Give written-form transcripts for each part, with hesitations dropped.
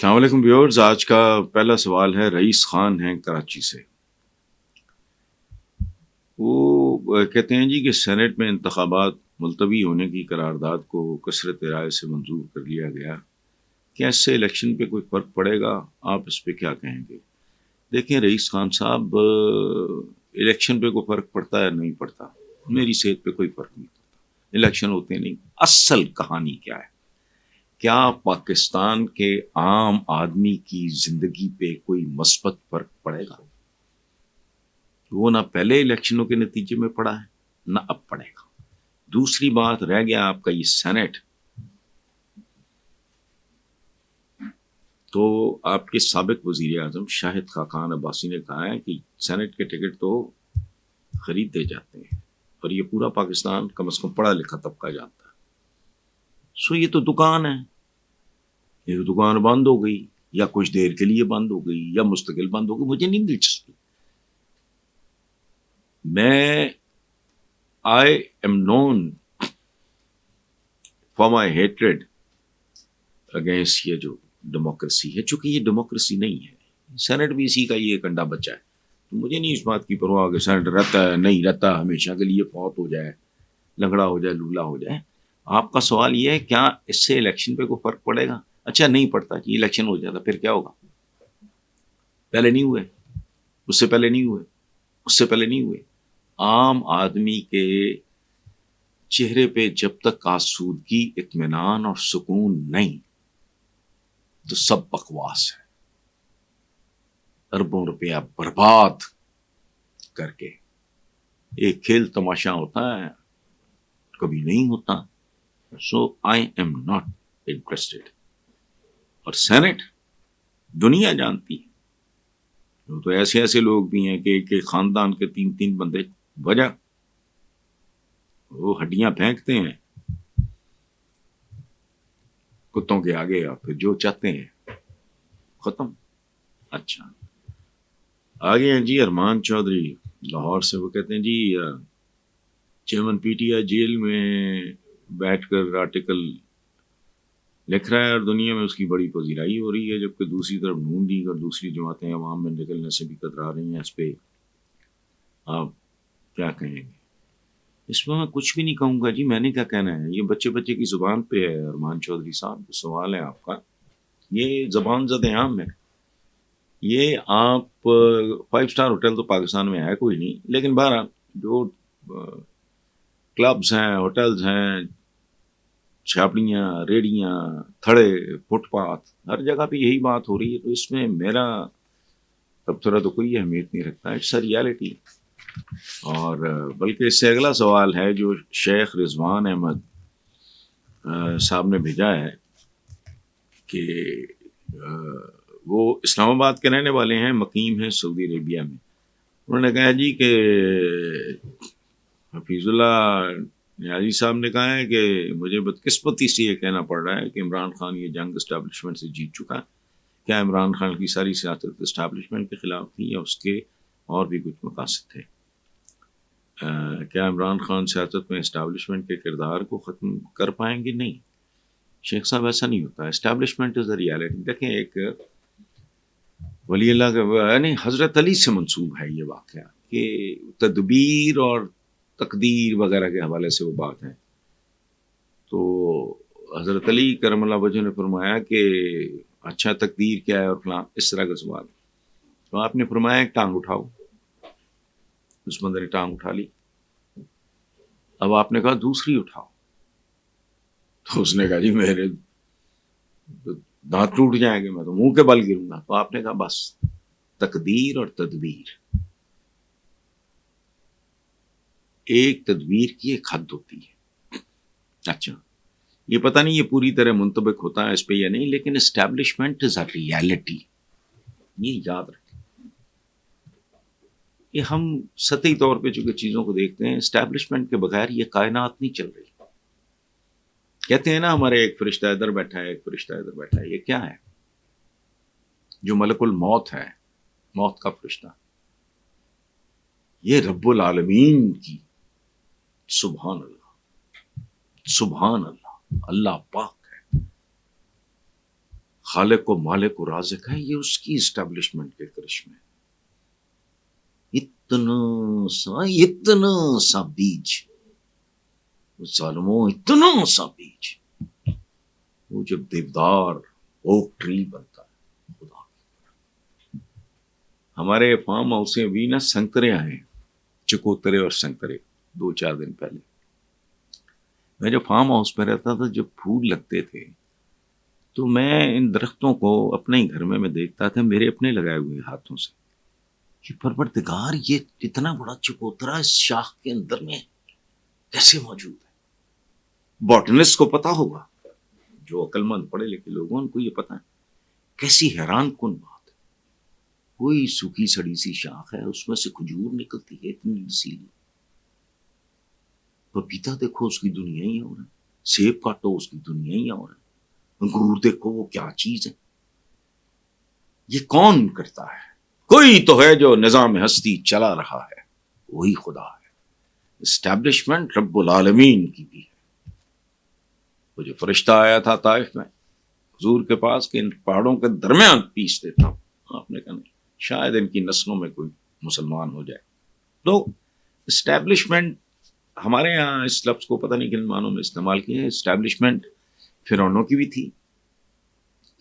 السلام علیکم ویورز، آج کا پہلا سوال ہے رئیس خان ہیں کراچی سے۔ وہ کہتے ہیں جی کہ سینٹ میں انتخابات ملتوی ہونے کی قرارداد کو کثرت رائے سے منظور کر لیا گیا، کیا اس سے الیکشن پہ کوئی فرق پڑے گا؟ آپ اس پہ کیا کہیں گے؟ دیکھیں رئیس خان صاحب، الیکشن پہ کوئی فرق پڑتا ہے نہیں پڑتا، میری صحت پہ کوئی فرق نہیں پڑتا، الیکشن ہوتے نہیں۔ اصل کہانی کیا ہے؟ کیا پاکستان کے عام آدمی کی زندگی پہ کوئی مثبت فرق پڑے گا؟ وہ نہ پہلے الیکشنوں کے نتیجے میں پڑا ہے نہ اب پڑے گا۔ دوسری بات رہ گیا آپ کا یہ سینٹ، تو آپ کے سابق وزیر اعظم شاہد خاقان عباسی نے کہا ہے کہ سینٹ کے ٹکٹ تو خریدے جاتے ہیں اور یہ پورا پاکستان کم از کم پڑھا لکھا طبقہ جانتا ہے۔ سو یہ تو دکان ہے، یہ دکان بند ہو گئی یا کچھ دیر کے لیے بند ہو گئی یا مستقل بند ہو گئی، مجھے نہیں دلچسپی۔ میں I am known for my hatred against یہ جو ڈیموکریسی ہے، چونکہ یہ ڈیموکریسی نہیں ہے، سینٹ بھی اسی کا یہ کنڈا بچہ ہے، تو مجھے نہیں اس بات کی پرواہ کہ سینٹ رہتا ہے نہیں رہتا، ہمیشہ کے لیے فوت ہو جائے، لنگڑا ہو جائے، لولا ہو جائے۔ آپ کا سوال یہ ہے کیا اس سے الیکشن پہ کوئی فرق پڑے گا؟ اچھا نہیں پڑتا کہ الیکشن ہو جاتا پھر کیا ہوگا؟ پہلے نہیں ہوئے، اس سے پہلے نہیں ہوئے، اس سے پہلے نہیں ہوئے۔ عام آدمی کے چہرے پہ جب تک آسودگی، اطمینان اور سکون نہیں تو سب بکواس ہے۔ اربوں روپیہ برباد کر کے ایک کھیل تماشا ہوتا ہے، کبھی نہیں ہوتا۔ سو آئی ایم ناٹ انٹرسٹڈ۔ اور سینٹ دنیا جانتی ہے، تو ایسے ایسے لوگ بھی ہیں کہ ایک خاندان کے 3 بندے وجہ وہ ہڈیاں پھینکتے ہیں کتوں کے آگے، اور پھر جو چاہتے ہیں ختم۔ اچھا آگے ہیں جی ارمان چودھری لاہور سے، وہ کہتے ہیں جی چیئرمین پی ٹی آئی جیل میں بیٹھ کر آرٹیکل لکھ رہا ہے اور دنیا میں اس کی بڑی پذیرائی ہو رہی ہے، جبکہ دوسری طرف نون لیگ اور دوسری جماعتیں عوام میں نکلنے سے بھی کترا رہی ہیں۔ اس پہ آپ کیا کہیں گے؟ اس میں میں کچھ بھی نہیں کہوں گا جی، میں نے کیا کہنا ہے، یہ بچے بچے کی زبان پہ ہے۔ ارمان چودھری صاحب سوال ہے آپ کا، یہ زبان زد عام ہے۔ یہ آپ 5 اسٹار ہوٹل تو پاکستان میں ہے کوئی نہیں، لیکن بہرحال جو کلبز ہیں، ہوٹلز ہیں، چھاپڑیاں، ریڑیاں، تھڑے، فٹ پاتھ، ہر جگہ پہ یہی بات ہو رہی ہے، تو اس میں میرا تبصرہ تو کوئی اہمیت نہیں رکھتا، اٹس اے ریالٹی۔ اور بلکہ اس سے اگلا سوال ہے جو شیخ رضوان احمد صاحب نے بھیجا ہے کہ وہ اسلام آباد کے رہنے والے ہیں، مقیم ہیں سعودی عربیہ میں۔ انہوں نے کہا جی کہ حفیظ اللہ نیازی صاحب نے کہا ہے کہ مجھے بدقسمتی سے یہ کہنا پڑ رہا ہے کہ عمران خان یہ جنگ اسٹیبلشمنٹ سے جیت چکا۔ کیا عمران خان کی ساری سیاست اسٹیبلشمنٹ کے خلاف تھی یا اس کے اور بھی کچھ مقاصد تھے؟ کیا عمران خان سیاست میں اسٹیبلشمنٹ کے کردار کو ختم کر پائیں گے؟ نہیں شیخ صاحب، ایسا نہیں ہوتا۔ Establishment is a reality. دیکھیں ایک ولی اللہ کا یعنی حضرت علی سے منسوب ہے یہ واقعہ کہ تدبیر اور تقدیر وغیرہ کے حوالے سے وہ بات ہے، تو حضرت علی کرم اللہ وجہ نے فرمایا کہ اچھا تقدیر کیا ہے اور فلاں اس طرح کا سوال، تو آپ نے فرمایا ایک ٹانگ اٹھاؤ، اس بندے نے ٹانگ اٹھا لی، اب آپ نے کہا دوسری اٹھاؤ، تو اس نے کہا جی میرے دانت ٹوٹ جائیں گے، میں تو منہ کے بل گروں گا، تو آپ نے کہا بس تقدیر اور تدبیر، ایک تدبیر کی ایک حد ہوتی ہے۔ اچھا یہ پتہ نہیں یہ پوری طرح منطبق ہوتا ہے اس پہ یا نہیں، لیکن اسٹیبلشمنٹ از اے ریالٹی، یہ یاد رکھیں کہ ہم سطحی طور پہ چونکہ چیزوں کو دیکھتے ہیں، اسٹیبلشمنٹ کے بغیر یہ کائنات نہیں چل رہی۔ کہتے ہیں نا ہمارے ایک فرشتہ ادھر بیٹھا ہے، ایک فرشتہ ادھر بیٹھا ہے، یہ کیا ہے؟ جو ملک الموت ہے، موت کا فرشتہ، یہ رب العالمین کی، سبحان اللہ، سبحان اللہ، اللہ پاک ہے، خالق و مالک و رازق ہے، یہ اس کی اسٹیبلشمنٹ کے کرشمے. اتنا سا بیج ظالموں، اتنا سا بیج، وہ جب دیودار اوک ٹری بنتا ہے، خدا ہمارے فارم ہاؤس میں بھی نا سنگترے آئے، چکوترے اور سنگترے 2-4 دن پہلے. میں جو فارم ہاؤس میں رہتا تھا، جب پھول لگتے تھے تو میں ان درختوں کو اپنے ہی گھر میں دیکھتا تھا، میرے اپنے لگائے ہوئے ہاتھوں سے، کہ پروردگار یہ اتنا بڑا چکوترا اس شاخ کے اندر میں کیسے موجود ہے. باٹنسٹ کو پتا ہوگا، جو عقل مند پڑھے لکھے لوگوں ان کو یہ پتا ہے. کیسی حیران کن بات ہے، کوئی سوکھی سڑی سی شاخ ہے، اس میں سے کھجور نکلتی ہے اتنی رسیلی. پپیتا دیکھو اس کی دنیا ہی اور ہے، سیب کاٹو اس کی دنیا ہی اور ہے، انگور دیکھو وہ کیا چیز ہے. یہ کون کرتا ہے؟ کوئی تو ہے جو نظام ہستی چلا رہا ہے، وہی خدا ہے. اسٹیبلشمنٹ رب العالمین کی بھی ہے. وہ جو فرشتہ آیا تھا طائف میں حضور کے پاس کہ ان پہاڑوں کے درمیان پیس دیتا ہوں، آپ نے کہا نہیں، شاید ان کی نسلوں میں کوئی مسلمان ہو جائے. تو اسٹیبلشمنٹ ہمارے یہاں اس لفظ کو پتہ نہیں کن معنوں میں استعمال کیے ہیں. اسٹیبلشمنٹ فرعونوں کی بھی تھی.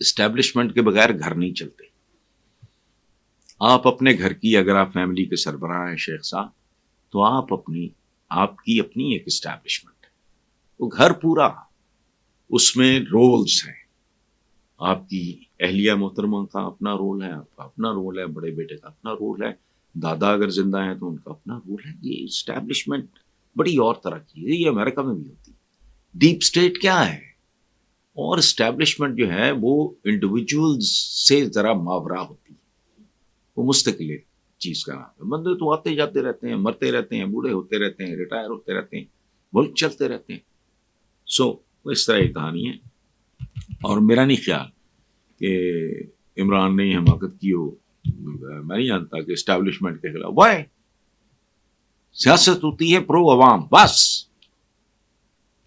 اسٹیبلشمنٹ کے بغیر گھر نہیں چلتے. آپ اپنے گھر کی، اگر آپ فیملی کے سربراہ ہیں شیخ صاحب، تو آپ کی اپنی ایک اسٹیبلشمنٹ ہے. وہ گھر پورا، اس میں رولز ہیں. آپ کی اہلیہ محترمہ کا اپنا رول ہے، آپ کا اپنا رول ہے، بڑے بیٹے کا اپنا رول ہے، دادا اگر زندہ ہیں تو ان کا اپنا رول ہے. یہ اسٹیبلشمنٹ بڑی اور طرح کی ہے، یہ امریکہ میں بھی ہوتی ہے. ڈیپ سٹیٹ کیا ہے؟ اور اسٹیبلشمنٹ جو ہے وہ انڈیویجول سے ذرا ماورا ہوتی ہے، وہ مستقل چیز کا نام ہے. بندے تو آتے جاتے رہتے ہیں، مرتے رہتے ہیں، بوڑھے ہوتے رہتے ہیں، ریٹائر ہوتے رہتے ہیں، ملک چلتے رہتے ہیں. اس طرح کی کہانی ہے. اور میرا نہیں خیال کہ عمران نے حماقت کی ہو. میں نہیں جانتا کہ اسٹیبلشمنٹ کے خلاف وہ سیاست ہوتی ہے پرو عوام بس.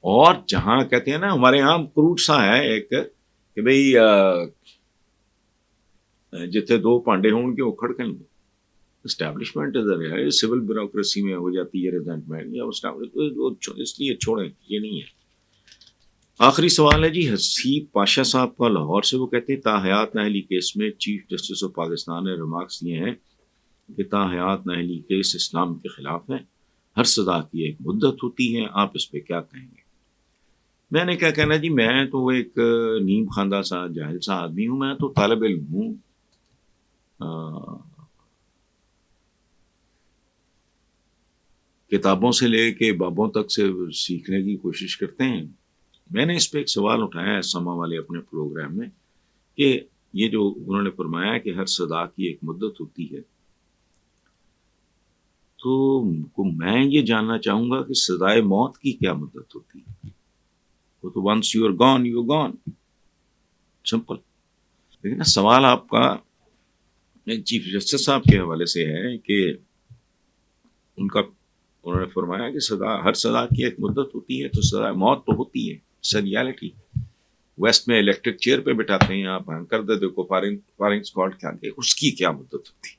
اور جہاں کہتے ہیں نا ہمارے یہاں کروٹ سا ہے ایک کہ بھئی جتنے 2 پانڈے ہوں ان کے وہ کھڑکیں گے. اسٹیبلشمنٹ ہے سول بیوروکریسی میں ہو جاتی ہے ریزنٹمنٹ یا اس لیے چھوڑیں، یہ نہیں ہے. آخری سوال ہے جی حسیب پاشا صاحب کا لاہور سے. وہ کہتے ہیں تاحیات نااہلی کیس میں چیف جسٹس آف پاکستان نے ریمارکس دیے ہیں کہ تاحیات نااہلی کیس اسلام کے خلاف ہے، ہر سزا کی ایک مدت ہوتی ہے. آپ اس پہ کیا کہیں گے؟ میں نے کیا کہنا جی، میں تو ایک نیم خواندہ سا جاہل سا آدمی ہوں. میں تو طالب علم ہوں، کتابوں سے لے کے بابوں تک سے سیکھنے کی کوشش کرتے ہیں. میں نے اس پہ ایک سوال اٹھایا ہے سما والے اپنے پروگرام میں کہ یہ جو انہوں نے فرمایا کہ ہر سزا کی ایک مدت ہوتی ہے، تو میں یہ جاننا چاہوں گا کہ سزائے موت کی کیا مدت ہوتی ہے؟ وہ تو once you are gone you are gone, simple. لیکن سوال آپ کا چیف جسٹس صاحب کے حوالے سے ہے کہ انہوں نے فرمایا کہ ہر سزا کی ایک مدت ہوتی ہے، تو سزا موت تو ہوتی ہے. ریالٹی ویسٹ میں الیکٹرک چیئر پہ بٹھاتے ہیں آپ، کر دیتے کو فائرنگ اسکواڈ کیا، اس کی کیا مدت ہوتی ہے؟